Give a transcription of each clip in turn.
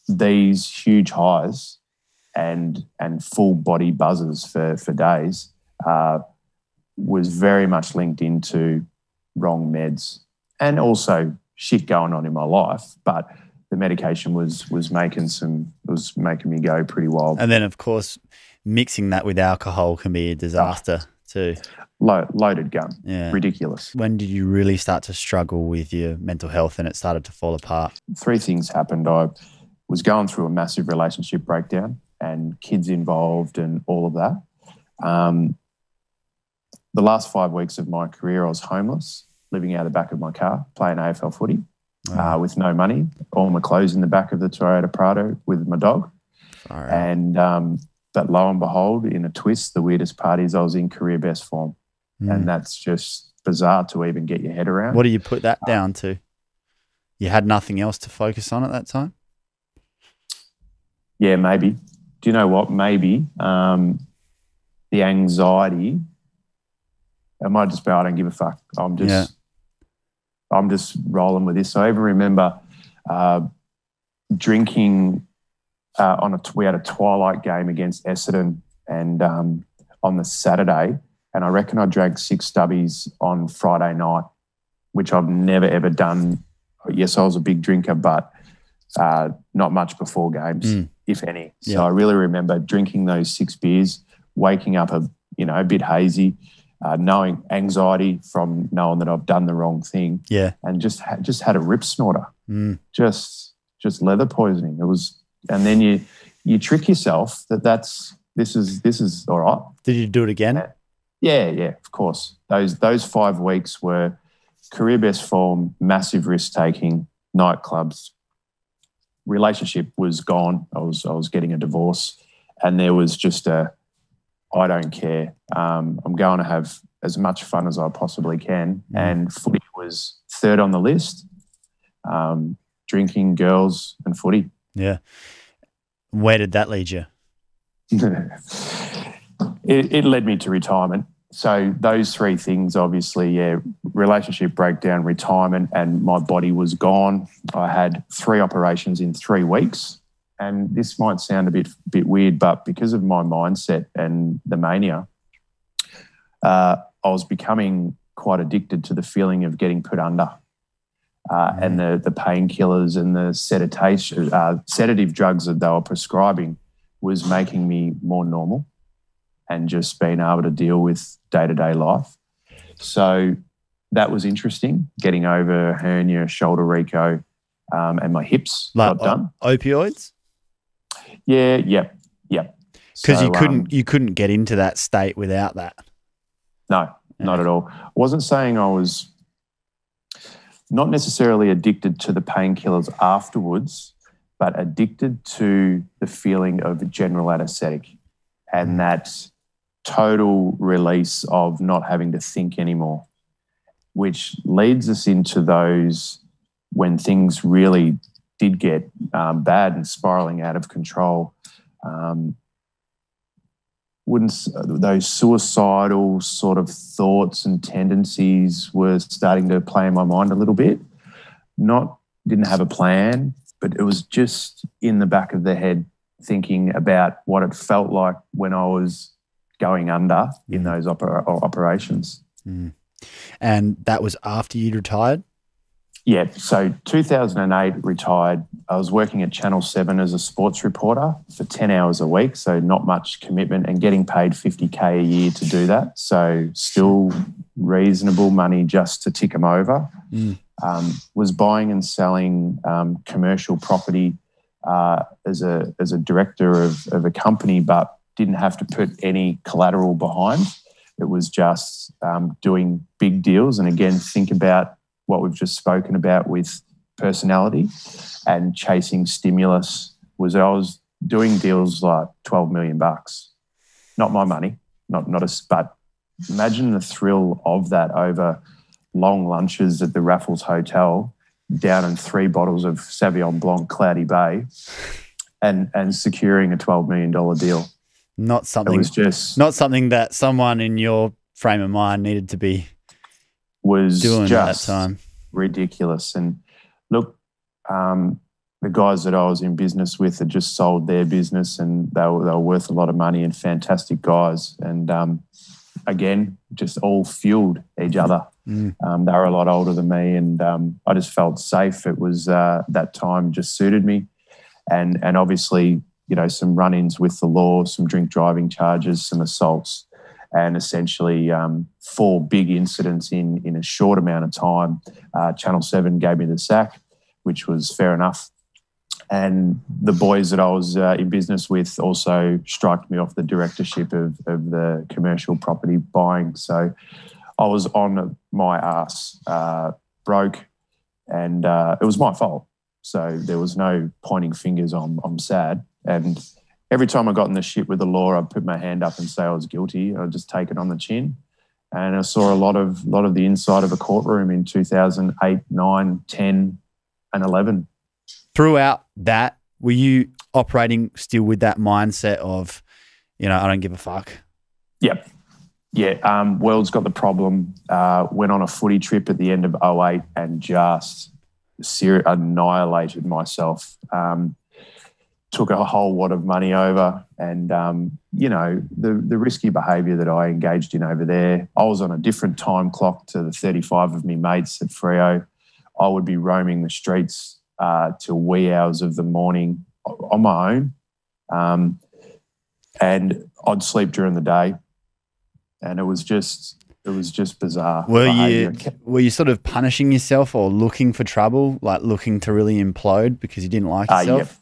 these huge highs and full body buzzes for days was very much linked into wrong meds and also shit going on in my life. But the medication was making me go pretty wild. And then, of course, mixing that with alcohol can be a disaster too. Loaded gun. Yeah. Ridiculous. When did you really start to struggle with your mental health and it started to fall apart? 3 things happened. I was going through a massive relationship breakdown and kids involved and all of that. The last 5 weeks of my career, I was homeless, living out the back of my car, playing AFL footy with no money, all my clothes in the back of the Toyota Prado with my dog. Right. And but lo and behold, in a twist, the weirdest part is I was in career best form. And that's just bizarre to even get your head around. What do you put that down to? You had nothing else to focus on at that time? Yeah, maybe. Do you know what? Maybe the anxiety. It might just be I don't give a fuck. I'm just rolling with this. So I even remember drinking we had a twilight game against Essendon and on the Saturday, and I reckon I drank 6 stubbies on Friday night, which I've never ever done. Yes, I was a big drinker, but not much before games, if any. So I really remember drinking those 6 beers, waking up a bit hazy, knowing anxiety from knowing that I've done the wrong thing, and just had a rip snorter, just leather poisoning. It was, and then you trick yourself that this is all right. Did you do it again? Yeah, of course. Those 5 weeks were career best form, massive risk taking, nightclubs. Relationship was gone. I was getting a divorce, and there was just I don't care. I'm going to have as much fun as I possibly can. And footy was 3rd on the list. Drinking, girls, and footy. Yeah. Where did that lead you? It led me to retirement. So those 3 things, obviously, relationship breakdown, retirement, and my body was gone. I had 3 operations in 3 weeks. And this might sound a bit weird, but because of my mindset and the mania, I was becoming quite addicted to the feeling of getting put under. And the painkillers and the sedative drugs that they were prescribing was making me more normal and just being able to deal with day-to-day life. So that was interesting, getting over hernia, shoulder reco, and my hips got done. Opioids? Yeah. Because you couldn't get into that state without that. No, not at all. I wasn't saying I was not necessarily addicted to the painkillers afterwards, but addicted to the feeling of general anaesthetic and that total release of not having to think anymore, which leads us into those when things really did get bad and spiraling out of control. Those suicidal sort of thoughts and tendencies were starting to play in my mind a little bit. Didn't have a plan, but it was just in the back of the head thinking about what it felt like when I was going under in those operations. And that was after you'd retired? Yeah, so 2008 retired. I was working at Channel 7 as a sports reporter for 10 hours a week, so not much commitment, and getting paid $50K a year to do that. So still reasonable money just to tick them over. Was buying and selling commercial property as a director of a company, but didn't have to put any collateral behind. It was just doing big deals. And again, think about what we've just spoken about with personality and chasing stimulus. I was doing deals like $12 million. Not my money, but imagine the thrill of that over long lunches at the Raffles Hotel, down in 3 bottles of Sauvignon Blanc Cloudy Bay, and securing a $12 million deal. Not something that someone in your frame of mind needed to be doing at that time. Ridiculous. And look, the the guys that I was in business with had just sold their business, and they were worth a lot of money and fantastic guys. And again, just all fueled each other. They were a lot older than me, and I just felt safe. It was that time just suited me, and obviously, some run-ins with the law, some drink driving charges, some assaults, and essentially 4 big incidents in a short amount of time. Channel 7 gave me the sack, which was fair enough. And the boys that I was in business with also struck me off the directorship of the commercial property buying. So I was on my ass, broke, and it was my fault. So there was no pointing fingers. I'm sad. And every time I got in the shit with the law, I'd put my hand up and say I was guilty. I'd just take it on the chin. And I saw a lot of the inside of a courtroom in 2008, 9, 10, and 11. Throughout that, were you operating still with that mindset of, I don't give a fuck? Yep. Yeah. World's got the problem. Went on a footy trip at the end of 2008 and just annihilated myself. Took a whole wad of money over, and the risky behaviour that I engaged in over there. I was on a different time clock to the 35 of me mates at Freo. I would be roaming the streets till wee hours of the morning on my own, and I'd sleep during the day, and it was just bizarre. Were you sort of punishing yourself or looking for trouble, like looking to really implode because you didn't like yourself?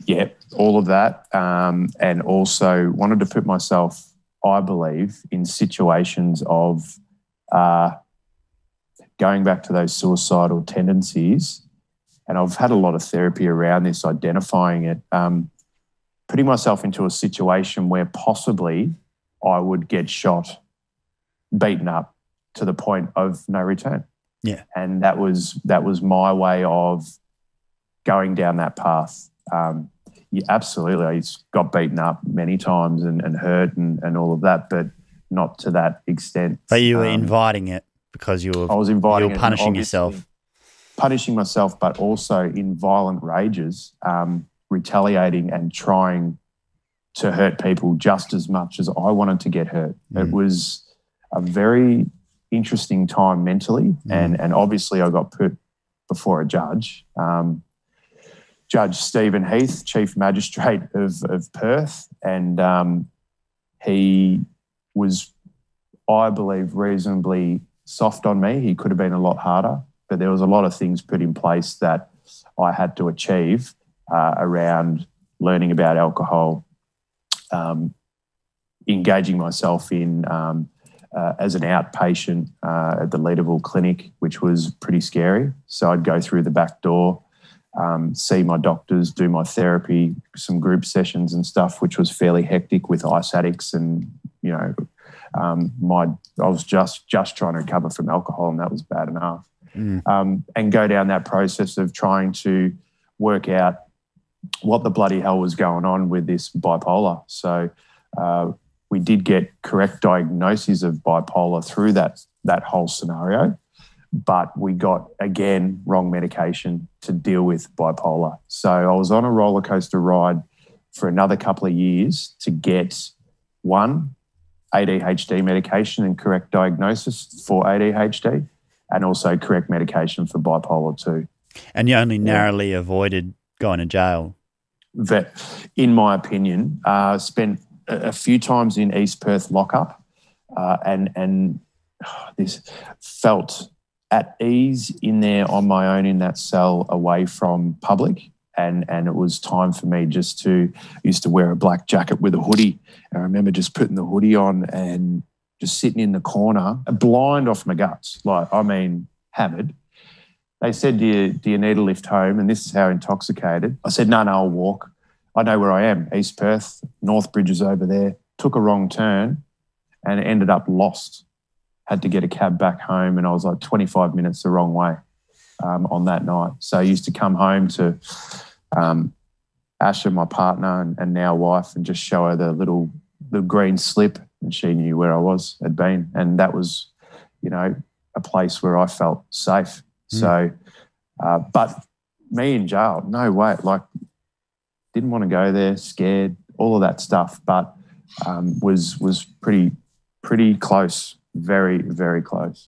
Yeah, all of that, and also wanted to put myself, I believe, in situations of going back to those suicidal tendencies. And I've had a lot of therapy around this, identifying it, putting myself into a situation where possibly I would get shot, beaten up to the point of no return. Yeah. And that was my way of going down that path. Yeah, absolutely. I got beaten up many times and hurt and all of that, but not to that extent. But you were inviting it because you were punishing yourself. Punishing myself, but also in violent rages, retaliating and trying to hurt people just as much as I wanted to get hurt. It was a very interesting time mentally, and obviously I got put before a judge. Judge Stephen Heath, Chief Magistrate of Perth, and he was, I believe, reasonably soft on me. He could have been a lot harder, but there was a lot of things put in place that I had to achieve around learning about alcohol, engaging myself in as an outpatient at the Leederville Clinic, which was pretty scary. So I'd go through the back door, see my doctors, do my therapy, some group sessions and stuff, which was fairly hectic with ice addicts, and I was just trying to recover from alcohol, and that was bad enough. And go down that process of trying to work out what the bloody hell was going on with this bipolar. So we did get correct diagnoses of bipolar through that whole scenario, but we got, again, wrong medication to deal with bipolar. So I was on a roller coaster ride for another couple of years to get, one, ADHD medication and correct diagnosis for ADHD, and also correct medication for bipolar 2. And you only narrowly avoided going to jail? That, in my opinion, spent a few times in East Perth lockup, and this felt at ease in there on my own in that cell away from public. And it was time for me just to, used to wear a black jacket with a hoodie. And I remember just putting the hoodie on and just sitting in the corner, blind off my guts, hammered. They said, do you need a lift home? And this is how intoxicated. I said, no, I'll walk. I know where I am, East Perth, North Bridge is over there. Took a wrong turn and ended up lost. Had to get a cab back home, and I was like 25 minutes the wrong way on that night. So I used to come home to Asha, my partner and now wife, and just show her the green slip, and she knew where I had been. And that was, a place where I felt safe. So, but me in jail, no way. Like, didn't want to go there, scared, all of that stuff, but was pretty close, very, very close.